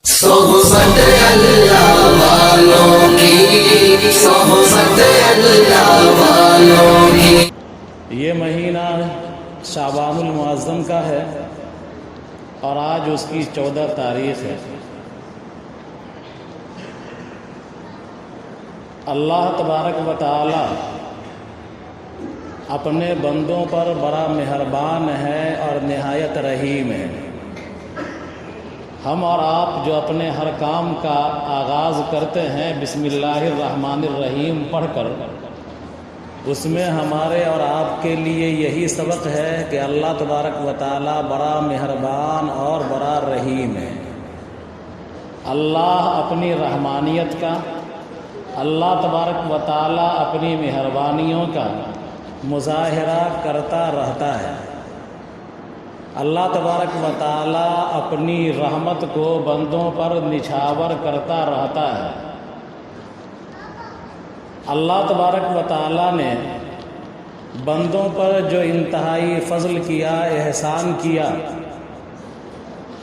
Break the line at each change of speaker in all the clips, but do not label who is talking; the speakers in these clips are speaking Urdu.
صحبت اللہ والوں کی، صحبت اللہ والوں کی۔
یہ مہینہ شعبان المعظم کا ہے اور آج اس کی 14 تاریخ ہے۔ اللہ تبارک و تعالی اپنے بندوں پر بڑا مہربان ہے اور نہایت رحیم ہے۔ ہم اور آپ جو اپنے ہر کام کا آغاز کرتے ہیں بسم اللہ الرحمن الرحیم پڑھ کر، اس میں ہمارے اور آپ کے لیے یہی سبق ہے کہ اللہ تبارک و تعالی بڑا مہربان اور بڑا رحیم ہے۔ اللہ اپنی رحمانیت کا، اللہ تبارک و تعالی اپنی مہربانیوں کا مظاہرہ کرتا رہتا ہے۔ اللہ تبارک و تعالی اپنی رحمت کو بندوں پر نچھاور کرتا رہتا ہے۔ اللہ تبارک و تعالی نے بندوں پر جو انتہائی فضل کیا، احسان کیا،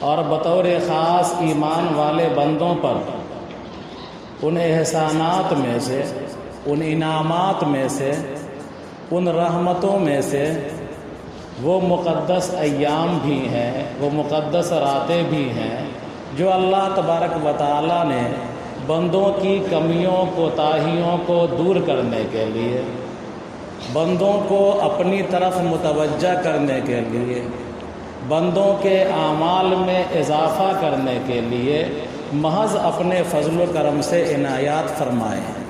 اور بطور خاص ایمان والے بندوں پر ان احسانات میں سے، ان انعامات میں سے، ان رحمتوں میں سے وہ مقدس ایام بھی ہیں، وہ مقدس راتیں بھی ہیں جو اللہ تبارک و تعالی نے بندوں کی کمیوں کوتاہیوں کو دور کرنے کے لیے، بندوں کو اپنی طرف متوجہ کرنے کے لیے، بندوں کے اعمال میں اضافہ کرنے کے لیے محض اپنے فضل و کرم سے عنایات فرمائے ہیں۔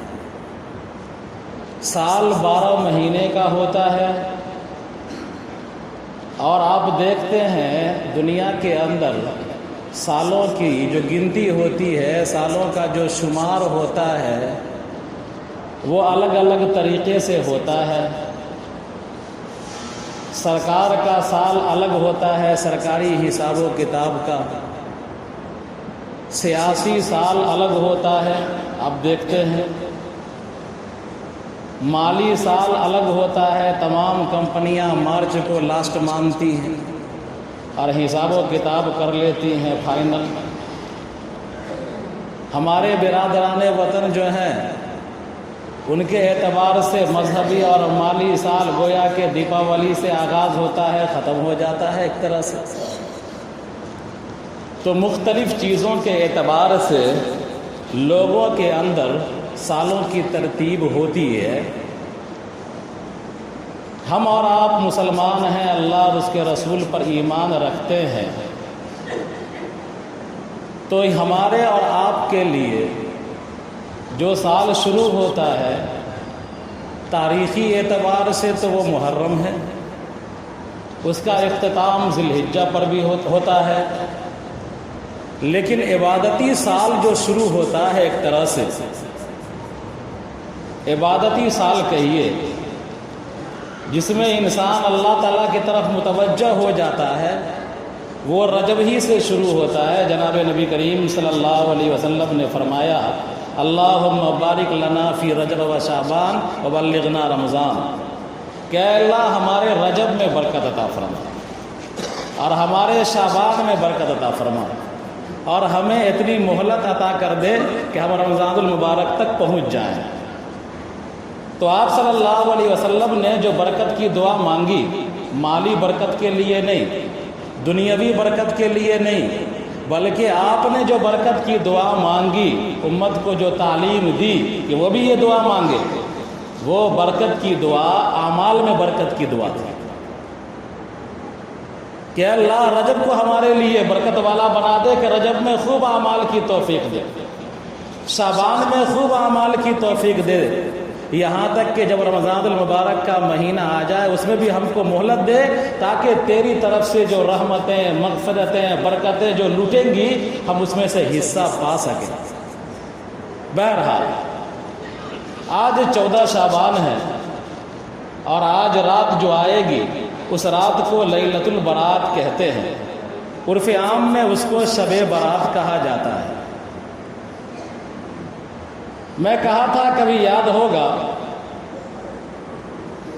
سال 12 مہینے کا ہوتا ہے اور آپ دیکھتے ہیں دنیا کے اندر سالوں کی جو گنتی ہوتی ہے، سالوں کا جو شمار ہوتا ہے، وہ الگ الگ طریقے سے ہوتا ہے۔ سرکار کا سال الگ ہوتا ہے سرکاری حساب و کتاب کا، سیاسی سال الگ ہوتا ہے، آپ دیکھتے ہیں مالی سال الگ ہوتا ہے، تمام کمپنیاں مارچ کو لاسٹ مانتی ہیں اور حساب و کتاب کر لیتی ہیں فائنل۔ ہمارے برادران وطن جو ہیں ان کے اعتبار سے مذہبی اور مالی سال گویا کہ دیپاولی سے آغاز ہوتا ہے، ختم ہو جاتا ہے ایک طرح سے۔ تو مختلف چیزوں کے اعتبار سے لوگوں کے اندر سالوں کی ترتیب ہوتی ہے۔ ہم اور آپ مسلمان ہیں، اللہ اور اس کے رسول پر ایمان رکھتے ہیں، تو ہمارے اور آپ کے لیے جو سال شروع ہوتا ہے تاریخی اعتبار سے تو وہ محرم ہے، اس کا اختتام ذی الحجہ پر بھی ہوتا ہے، لیکن عبادتی سال جو شروع ہوتا ہے ایک طرح سے عبادتی سال کہیے، جس میں انسان اللہ تعالیٰ کی طرف متوجہ ہو جاتا ہے، وہ رجب ہی سے شروع ہوتا ہے۔ جناب نبی کریم صلی اللہ علیہ وسلم نے فرمایا، اللہم بارک لنا فی رجب و شعبان وبلغنا رمضان، کہ اللہ ہمارے رجب میں برکت عطا فرما اور ہمارے شعبان میں برکت عطا فرما، اور ہمیں اتنی مہلت عطا کر دے کہ ہم رمضان المبارک تک پہنچ جائیں۔ تو آپ صلی اللہ علیہ وسلم نے جو برکت کی دعا مانگی، مالی برکت کے لیے نہیں، دنیاوی برکت کے لیے نہیں، بلکہ آپ نے جو برکت کی دعا مانگی، امت کو جو تعلیم دی کہ وہ بھی یہ دعا مانگے، وہ برکت کی دعا اعمال میں برکت کی دعا تھی کہ اللہ رجب کو ہمارے لیے برکت والا بنا دے، کہ رجب میں خوب اعمال کی توفیق دے، شعبان میں خوب اعمال کی توفیق دے، یہاں تک کہ جب رمضان المبارک کا مہینہ آ جائے اس میں بھی ہم کو مہلت دے، تاکہ تیری طرف سے جو رحمتیں، مغفرتیں، برکتیں جو لوٹیں گی ہم اس میں سے حصہ پا سکیں۔ بہرحال آج 14 شعبان ہے اور آج رات جو آئے گی اس رات کو لیلۃ البرات کہتے ہیں، عرف عام میں اس کو شب برات کہا جاتا ہے۔ میں کہا تھا کبھی یاد ہوگا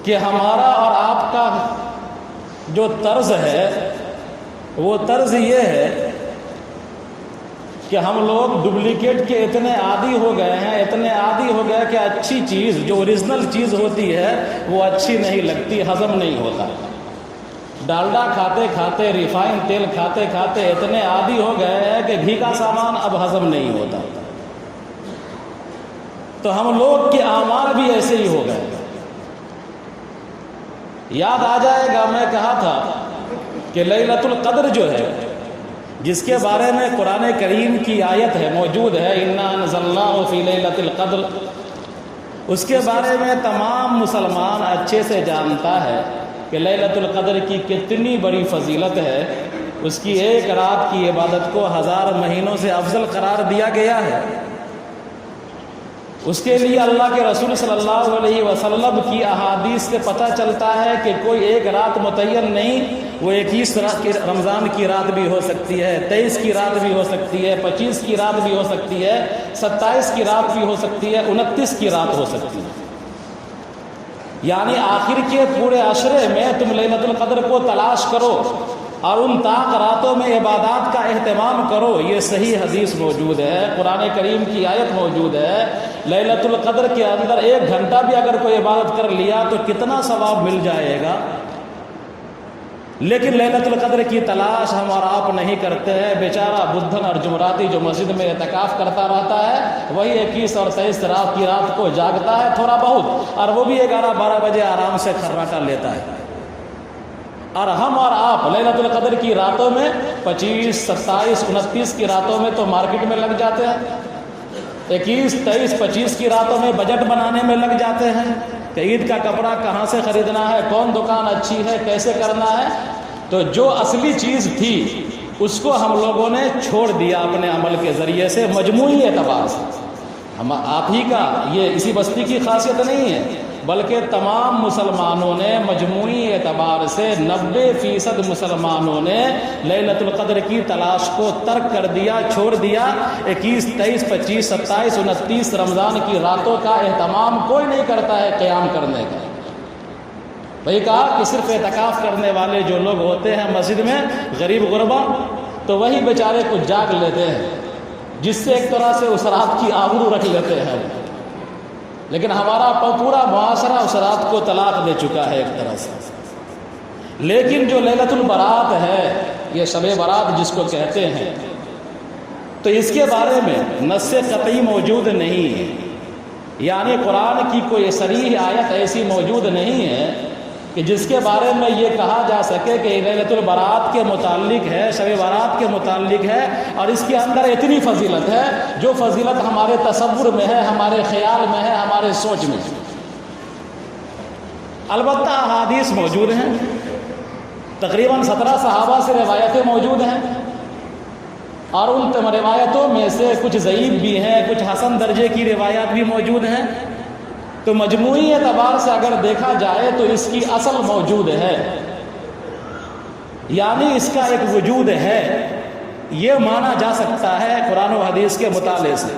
کہ ہمارا اور آپ کا جو طرز ہے وہ طرز یہ ہے کہ ہم لوگ ڈپلیکیٹ کے اتنے عادی ہو گئے ہیں، اتنے عادی ہو گئے کہ اچھی چیز جو اوریجنل چیز ہوتی ہے وہ اچھی نہیں لگتی، ہضم نہیں ہوتا۔ ڈالڈا کھاتے کھاتے، ریفائن تیل کھاتے کھاتے اتنے عادی ہو گئے ہیں کہ گھی کا سامان اب ہضم نہیں ہوتا۔ تو ہم لوگ کے اعمال بھی ایسے ہی ہو گئے۔ یاد آ جائے گا، میں کہا تھا کہ لیلۃ القدر جو ہے، جس کے بارے میں قرآن کریم کی آیت ہے، موجود ہے، انا انزلناہ فی لیلۃ القدر، اس کے بارے میں تمام مسلمان اچھے سے جانتا ہے کہ لیلۃ القدر کی کتنی بڑی فضیلت ہے۔ اس کی ایک رات کی عبادت کو 1000 مہینوں سے افضل قرار دیا گیا ہے۔ اس کے لیے اللہ کے رسول صلی اللہ علیہ وسلم کی احادیث سے پتہ چلتا ہے کہ کوئی ایک رات متعین نہیں، وہ 21 رمضان کی رات بھی ہو سکتی ہے، 23 کی رات بھی ہو سکتی ہے، 25 کی رات بھی ہو سکتی ہے، 27 کی رات بھی ہو سکتی ہے، 29 کی رات ہو سکتی ہے۔ یعنی آخر کے پورے عشرے میں تم لیلۃ القدر کو تلاش کرو اور ان طاق راتوں میں عبادات کا اہتمام کرو۔ یہ صحیح حدیث موجود ہے، قرآن کریم کی آیت موجود ہے۔ لیلۃ القدر کے اندر 1 گھنٹہ بھی اگر کوئی عبادت کر لیا تو کتنا ثواب مل جائے گا۔ لیکن لیلۃ القدر کی تلاش ہم اور آپ نہیں کرتے ہیں۔ بیچارہ بدھن اور جمعراتی جو مسجد میں اعتکاف کرتا رہتا ہے، وہی 21 اور 23 رات کی رات کو جاگتا ہے تھوڑا بہت، اور وہ بھی 11-12 بجے آرام سے کھرراٹا لیتا ہے۔ اور ہم اور آپ لیلۃ القدر کی راتوں میں 25، 27، 29 کی راتوں میں تو مارکیٹ میں لگ جاتے ہیں، 21، 23، 25 کی راتوں میں بجٹ بنانے میں لگ جاتے ہیں کہ عید کا کپڑا کہاں سے خریدنا ہے، کون دکان اچھی ہے، کیسے کرنا ہے۔ تو جو اصلی چیز تھی اس کو ہم لوگوں نے چھوڑ دیا اپنے عمل کے ذریعے سے، مجموعی اعتبار سے۔ ہم آپ ہی کا یہ اسی بستی کی خاصیت نہیں ہے، بلکہ تمام مسلمانوں نے مجموعی اعتبار سے 90% مسلمانوں نے لیلۃ القدر کی تلاش کو ترک کر دیا، چھوڑ دیا۔ 21، 23، 25، 27، 29 رمضان کی راتوں کا اہتمام کوئی نہیں کرتا ہے قیام کرنے کا۔ بھئی کہا کہ صرف اعتکاف کرنے والے جو لوگ ہوتے ہیں مسجد میں، غریب غربا، تو وہی بیچارے کچھ جاگ لیتے ہیں، جس سے ایک طرح سے اس رات کی آبرو رکھ لیتے ہیں۔ لیکن ہمارا پورا معاشرہ اس رات کو طلاق دے چکا ہے ایک طرح سے۔ لیکن جو لیلۃ البرات ہے، یہ شب برات جس کو کہتے ہیں، تو اس کے بارے میں نص قطعی موجود نہیں ہے، یعنی قرآن کی کوئی صریح آیت ایسی موجود نہیں ہے کہ جس کے بارے میں یہ کہا جا سکے کہ لیلۃ البرات کے متعلق ہے، شب برات کے متعلق ہے، اور اس کے اندر اتنی فضیلت ہے جو فضیلت ہمارے تصور میں ہے، ہمارے خیال میں ہے، ہمارے سوچ میں ہے۔ البتہ احادیث موجود ہیں، تقریباً 17 صحابہ سے روایتیں موجود ہیں، اور ان روایتوں میں سے کچھ ضعیف بھی ہیں، کچھ حسن درجے کی روایات بھی موجود ہیں۔ تو مجموعی اعتبار سے اگر دیکھا جائے تو اس کی اصل موجود ہے، یعنی اس کا ایک وجود ہے، یہ مانا جا سکتا ہے قرآن و حدیث کے مطالعے سے۔